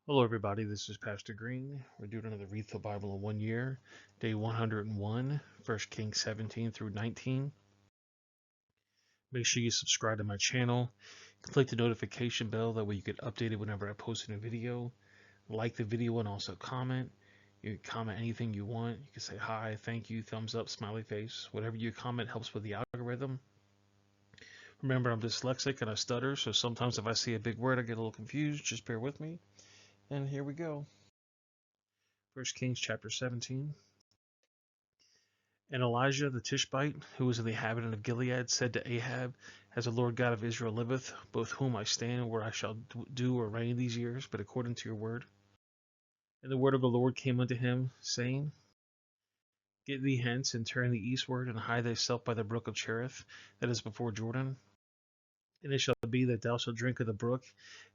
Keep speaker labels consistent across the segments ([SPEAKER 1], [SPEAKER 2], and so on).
[SPEAKER 1] Hello, everybody. This is Pastor Green. We're doing another Read the Bible in 1 year, day 101, 1 Kings 17 through 19. Make sure you subscribe to my channel. Click the notification bell. That way you get updated whenever I post a new video. Like the video and also comment. You can comment anything you want. You can say hi, thank you, thumbs up, smiley face. Whatever you comment helps with the algorithm. Remember, I'm dyslexic and I stutter, so sometimes if I see a big word, I get a little confused. Just bear with me. And here we go. 1 Kings chapter 17. And Elijah the Tishbite, who was an inhabitant of Gilead, said to Ahab, As the Lord God of Israel liveth, both whom I stand where I shall do or reign these years, but according to your word. And the word of the Lord came unto him, saying, Get thee hence, and turn thee eastward, and hide thyself by the brook of Cherith, that is before Jordan. And it shall be that thou shalt drink of the brook,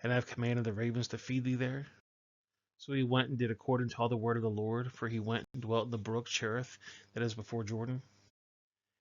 [SPEAKER 1] and I have commanded the ravens to feed thee there. So he went and did according to all the word of the Lord, for he went and dwelt in the brook Cherith, that is before Jordan.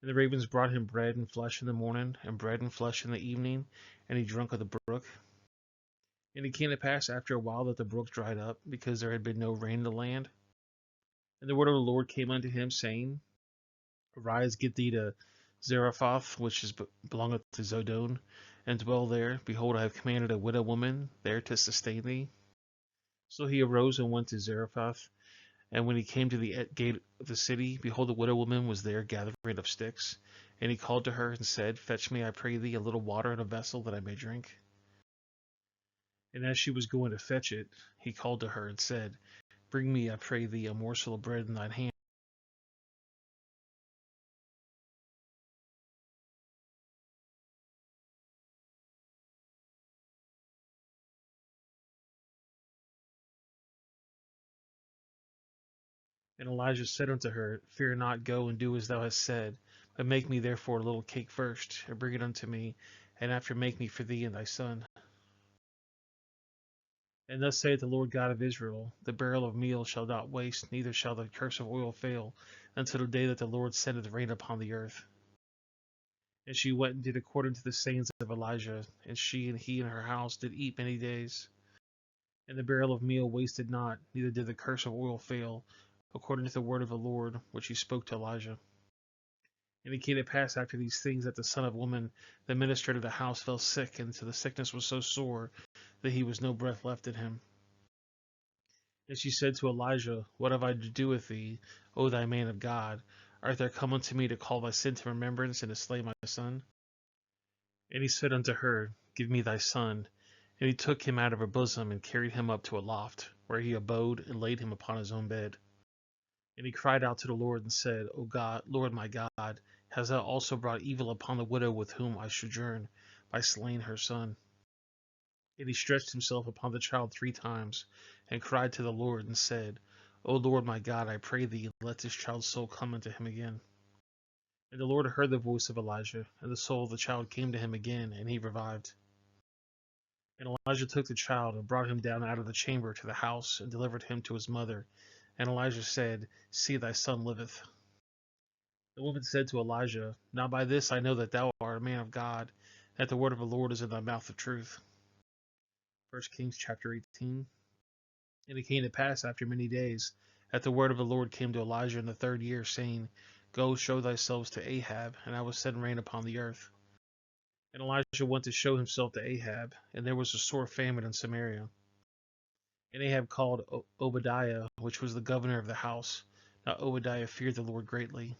[SPEAKER 1] And the ravens brought him bread and flesh in the morning, and bread and flesh in the evening, and he drank of the brook. And it came to pass after a while that the brook dried up, because there had been no rain in the land. And the word of the Lord came unto him, saying, Arise, get thee to Zarephath, which belongeth to Zidon, and dwell there. Behold, I have commanded a widow woman there to sustain thee. So he arose and went to Zarephath. And when he came to the gate of the city, behold, the widow woman was there gathering up sticks. And he called to her and said, Fetch me, I pray thee, a little water in a vessel that I may drink. And as she was going to fetch it, he called to her and said, Bring me, I pray thee, a morsel of bread in thine hand. And Elijah said unto her, Fear not, go and do as thou hast said, but make me therefore a little cake first, and bring it unto me, and after make me for thee and thy son. And thus saith the Lord God of Israel, The barrel of meal shall not waste, neither shall the cruse of oil fail, until the day that the Lord sendeth rain upon the earth. And she went and did according to the sayings of Elijah, and she and he and her house did eat many days. And the barrel of meal wasted not, neither did the cruse of oil fail, according to the word of the Lord, which he spoke to Elijah. And it came to pass after these things that the son of woman, the administrator of the house, fell sick, and the sickness was so sore that he was no breath left in him. And she said to Elijah, What have I to do with thee, O thou man of God? Art thou come unto me to call thy sin to remembrance, and to slay my son? And he said unto her, Give me thy son. And he took him out of her bosom, and carried him up to a loft, where he abode, and laid him upon his own bed. And he cried out to the Lord, and said, O God, Lord my God, hast thou also brought evil upon the widow with whom I sojourn, by slaying her son? And he stretched himself upon the child 3 times, and cried to the Lord, and said, O Lord my God, I pray thee, let this child's soul come unto him again. And the Lord heard the voice of Elijah, and the soul of the child came to him again, and he revived. And Elijah took the child, and brought him down out of the chamber to the house, and delivered him to his mother. And Elijah said, See, thy son liveth. The woman said to Elijah, Now by this I know that thou art a man of God, that the word of the Lord is in thy mouth of truth. 1 Kings chapter 18. And it came to pass after many days that the word of the Lord came to Elijah in the 3rd year, saying, Go show thyself to Ahab, and I will send rain upon the earth. And Elijah went to show himself to Ahab, and there was a sore famine in Samaria. And Ahab called Obadiah, which was the governor of the house. Now Obadiah feared the Lord greatly.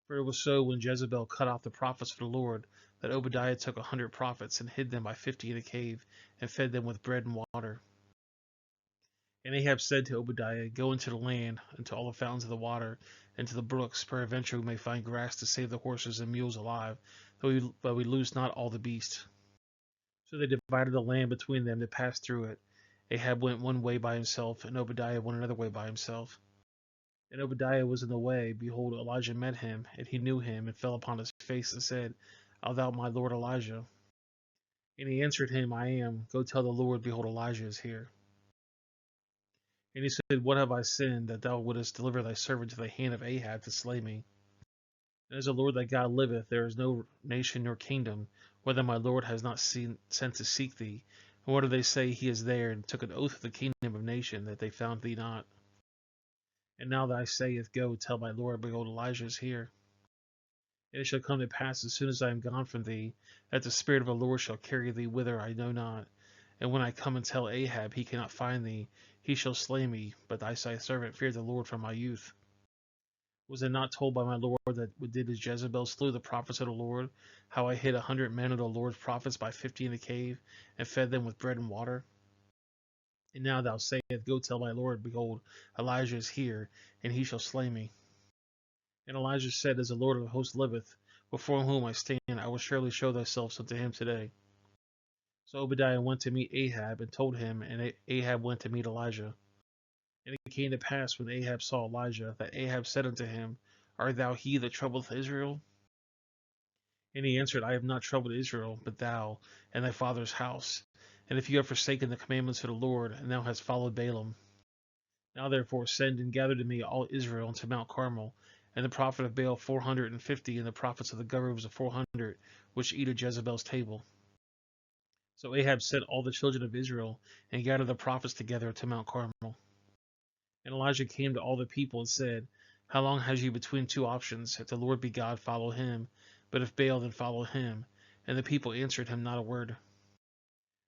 [SPEAKER 1] For it was so, when Jezebel cut off the prophets of the Lord, that Obadiah took 100 prophets, and hid them by 50 in a cave, and fed them with bread and water. And Ahab said to Obadiah, Go into the land, into all the fountains of the water, and to the brooks, peradventure we may find grass to save the horses and mules alive, but we lose not all the beasts. So they divided the land between them to pass through it. Ahab went one way by himself, and Obadiah went another way by himself. And Obadiah was in the way. Behold, Elijah met him, and he knew him, and fell upon his face, and said, Art thou my lord Elijah? And he answered him, I am. Go tell the Lord, behold, Elijah is here. And he said, What have I sinned, that thou wouldest deliver thy servant to the hand of Ahab to slay me? And as the Lord thy God liveth, there is no nation nor kingdom, whether my Lord has not sent to seek thee, And what do they say? He is there, and took an oath of the kingdom of nation, that they found thee not. And now thy saith, Go, tell my Lord, behold, Elijah is here. And it shall come to pass, as soon as I am gone from thee, that the Spirit of the Lord shall carry thee whither I know not. And when I come and tell Ahab he cannot find thee, he shall slay me. But thy servant feared the Lord from my youth. Was it not told by my Lord that what did as Jezebel slew the prophets of the Lord, how I hid 100 men of the Lord's prophets by 50 in the cave, and fed them with bread and water? And now thou sayest, Go tell my Lord, behold, Elijah is here, and he shall slay me. And Elijah said, As the Lord of hosts liveth, before whom I stand, I will surely show thyself unto him today. So Obadiah went to meet Ahab, and told him, and Ahab went to meet Elijah. And it came to pass, when Ahab saw Elijah, that Ahab said unto him, Art thou he that troubleth Israel? And he answered, I have not troubled Israel, but thou, and thy father's house. And if you have forsaken the commandments of the Lord, and thou hast followed Baalim. Now therefore send and gather to me all Israel unto Mount Carmel, and the prophet of Baal 450, and the prophets of the governors of 400, which eat at Jezebel's table. So Ahab sent all the children of Israel, and gathered the prophets together to Mount Carmel. And Elijah came to all the people and said, How long has you between two options? If the Lord be God, follow him, but if Baal, then follow him. And the people answered him not a word.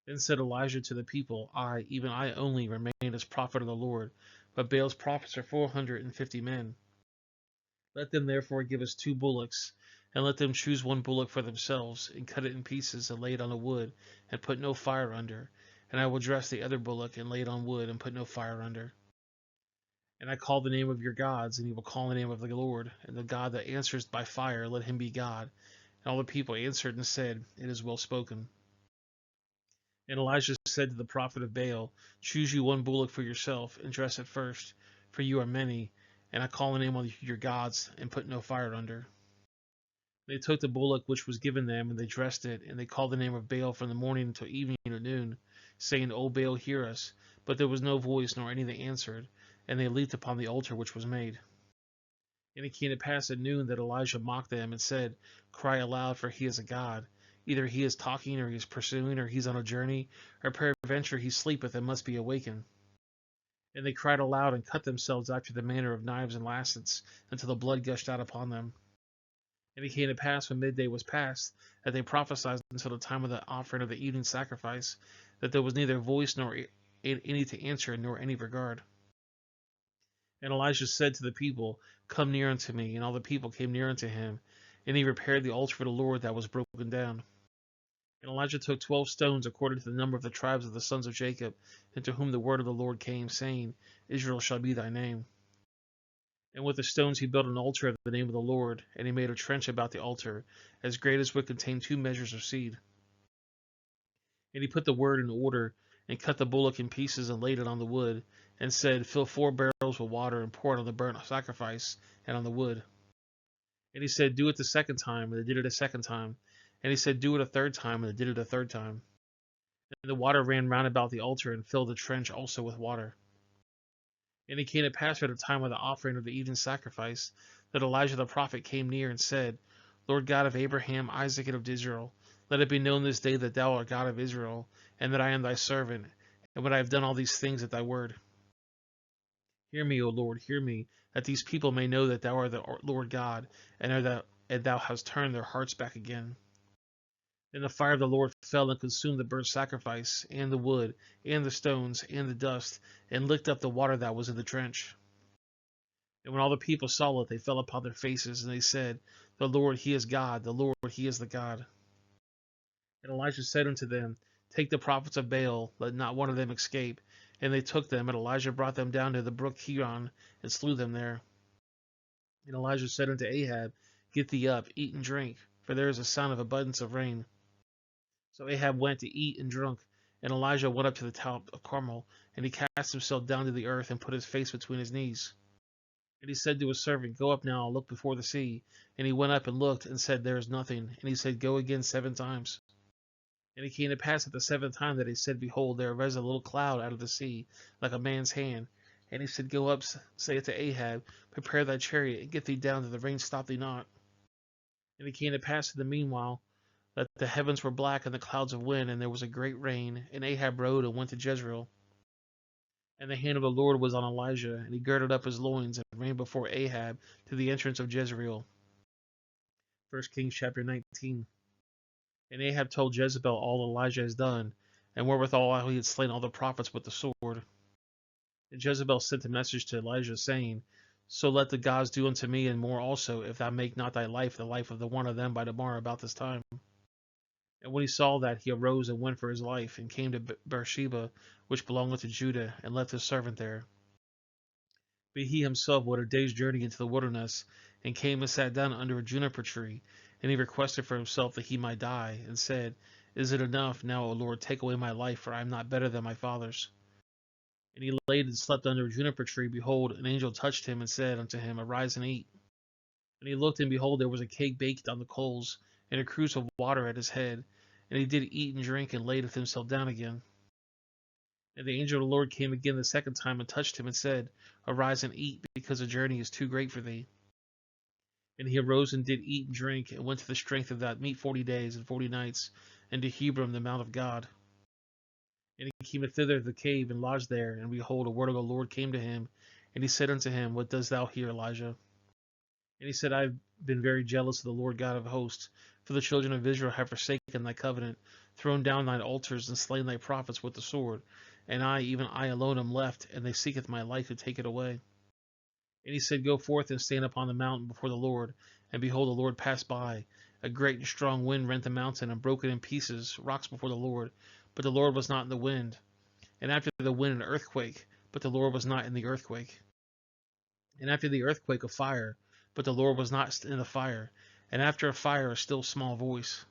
[SPEAKER 1] Then said Elijah to the people, I, even I only, remain as prophet of the Lord, but Baal's prophets are 450 men. Let them therefore give us 2 bullocks, and let them choose 1 bullock for themselves, and cut it in pieces, and lay it on the wood, and put no fire under. And I will dress the other bullock, and lay it on wood, and put no fire under. And I call the name of your gods, and you will call the name of the Lord, and the God that answers by fire, let him be God. And all the people answered and said, It is well spoken. And Elijah said to the prophet of Baal, Choose you 1 bullock for yourself, and dress it first, for you are many, and I call the name of your gods, and put no fire under. They took the bullock which was given them, and they dressed it, and they called the name of Baal from the morning until evening and noon, saying, O Baal, hear us. But there was no voice, nor any that answered, and they leaped upon the altar which was made. And it came to pass at noon that Elijah mocked them, and said, Cry aloud, for he is a god. Either he is talking, or he is pursuing, or he is on a journey, or peradventure he sleepeth and must be awakened. And they cried aloud, and cut themselves after the manner of knives and lancets, until the blood gushed out upon them. And it came to pass, when midday was past, that they prophesied until the time of the offering of the evening sacrifice, that there was neither voice nor any to answer, nor any regard. And Elijah said to the people, Come near unto me. And all the people came near unto him. And he repaired the altar for the Lord that was broken down. And Elijah took 12 stones according to the number of the tribes of the sons of Jacob, into whom the word of the Lord came, saying, Israel shall be thy name. And with the stones he built an altar of the name of the Lord, and he made a trench about the altar, as great as would contain 2 measures of seed. And he put the word in order, and cut the bullock in pieces, and laid it on the wood, and said, Fill 4 barrels with water, and pour it on the burnt sacrifice, and on the wood. And he said, Do it the second time, and they did it a second time. And he said, Do it a third time, and they did it a third time. And the water ran round about the altar, and filled the trench also with water. And it came to pass at the time of the offering of the evening sacrifice, that Elijah the prophet came near, and said, Lord God of Abraham, Isaac, and of Israel, let it be known this day that thou art God of Israel, and that I am thy servant, and when I have done all these things at thy word. Hear me, O Lord, hear me, that these people may know that thou art the Lord God, and thou hast turned their hearts back again. Then the fire of the Lord fell and consumed the burnt sacrifice, and the wood, and the stones, and the dust, and licked up the water that was in the trench. And when all the people saw it, they fell upon their faces, and they said, The Lord, he is God, the Lord, he is the God. And Elijah said unto them, Take the prophets of Baal, let not one of them escape. And they took them, and Elijah brought them down to the brook Kidron, and slew them there. And Elijah said unto Ahab, Get thee up, eat and drink, for there is a sound of abundance of rain. So Ahab went to eat and drunk, and Elijah went up to the top of Carmel, and he cast himself down to the earth, and put his face between his knees. And he said to his servant, Go up now, look before the sea. And he went up and looked, and said, There is nothing. And he said, Go again 7 times. And it came to pass at the 7th time that he said, Behold, there arose a little cloud out of the sea, like a man's hand. And he said, Go up, say it to Ahab, Prepare thy chariot, and get thee down, that the rain stop thee not. And it came to pass in the meanwhile that the heavens were black and the clouds of wind, and there was a great rain. And Ahab rode and went to Jezreel. And the hand of the Lord was on Elijah, and he girded up his loins and ran before Ahab to the entrance of Jezreel. 1 Kings chapter 19. And Ahab told Jezebel all Elijah has done, and wherewithal he had slain all the prophets with the sword. And Jezebel sent a message to Elijah, saying, So let the gods do unto me, and more also, if thou make not thy life the life of the one of them by tomorrow about this time. And when he saw that, he arose and went for his life, and came to Beersheba, which belongeth to Judah, and left his servant there. But he himself went a day's journey into the wilderness, and came and sat down under a juniper tree, and he requested for himself that he might die, and said, Is it enough now, O Lord, take away my life, for I am not better than my fathers? And he laid and slept under a juniper tree. Behold, an angel touched him, and said unto him, Arise and eat. And he looked, and behold, there was a cake baked on the coals, and a cruse of water at his head. And he did eat and drink, and laid himself down again. And the angel of the Lord came again the second time, and touched him, and said, Arise and eat, because the journey is too great for thee. And he arose and did eat and drink, and went to the strength of that meat 40 days and 40 nights, and to Hebron the mount of God. And he came thither to the cave, and lodged there. And behold, a word of the Lord came to him, and he said unto him, What dost thou here, Elijah? And he said, I have been very jealous of the Lord God of hosts, for the children of Israel have forsaken thy covenant, thrown down thine altars, and slain thy prophets with the sword. And I, even I alone, am left, and they seeketh my life to take it away. And he said, Go forth and stand upon the mountain before the Lord. And behold, the Lord passed by. A great and strong wind rent the mountain, and broke it in pieces, rocks before the Lord. But the Lord was not in the wind. And after the wind an earthquake, but the Lord was not in the earthquake. And after the earthquake a fire, but the Lord was not in the fire. And after a fire a still small voice.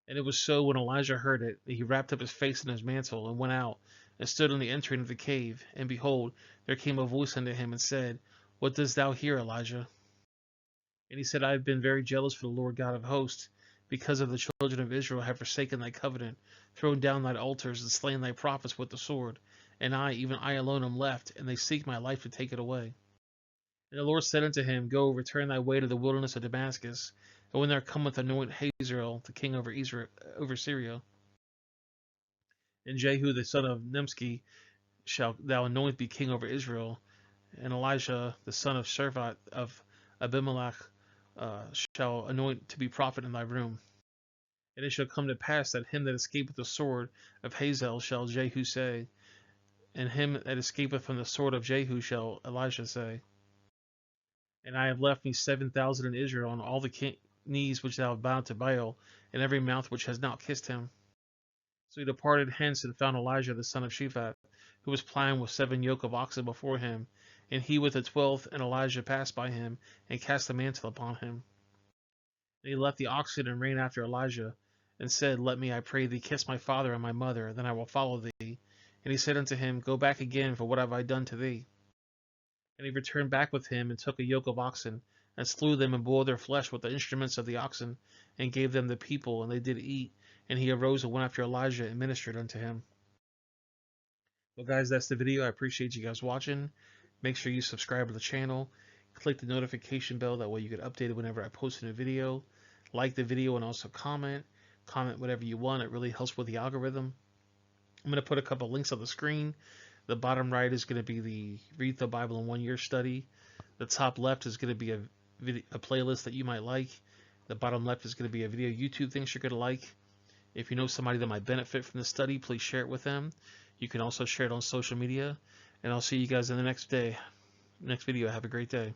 [SPEAKER 1] And it was so, when Elijah heard it, that he wrapped up his face in his mantle, and went out, and stood on the entering of the cave. And behold, there came a voice unto him, and said, What dost thou here, Elijah? And he said, I have been very jealous for the Lord God of hosts, because of the children of Israel have forsaken thy covenant, thrown down thine altars, and slain thy prophets with the sword. And I, even I alone, am left, and they seek my life to take it away. And the Lord said unto him, Go, return thy way to the wilderness of Damascus, and when there cometh, anoint Hazael the king over Syria. And Jehu the son of Nimshi shalt thou anoint be king over Israel. And Elijah the son of Shaphat of Abimelech shall anoint to be prophet in thy room. And it shall come to pass that him that escapeth the sword of Hazael shall Jehu say, and him that escapeth from the sword of Jehu shall Elisha say. And I have left me 7,000 in Israel, on all the knees which thou hast bowed to Baal, and every mouth which has not kissed him. So he departed hence, and found Elijah the son of Shaphat, who was plowing with 7 yoke of oxen before him, and he with the 12th, and Elijah passed by him, and cast the mantle upon him. And he left the oxen, and ran after Elijah, and said, Let me, I pray thee, kiss my father and my mother, then I will follow thee. And he said unto him, Go back again, for what have I done to thee? And he returned back with him, and took a yoke of oxen, and slew them, and boiled their flesh with the instruments of the oxen, and gave them the people, and they did eat. And he arose and went after Elijah, and ministered unto him. Well, guys, that's the video. I appreciate you guys watching. Make sure you subscribe to the channel. Click the notification bell. That way you get updated whenever I post a new video. Like the video and also comment. Comment whatever you want. It really helps with the algorithm. I'm going to put a couple links on the screen. The bottom right is going to be the Read the Bible in 1 Year study. The top left is going to be a playlist that you might like. The bottom left is going to be a video YouTube things you're going to like. If you know somebody that might benefit from the study, please share it with them. You can also share it on social media. And I'll see you guys in the next video. Have a great day.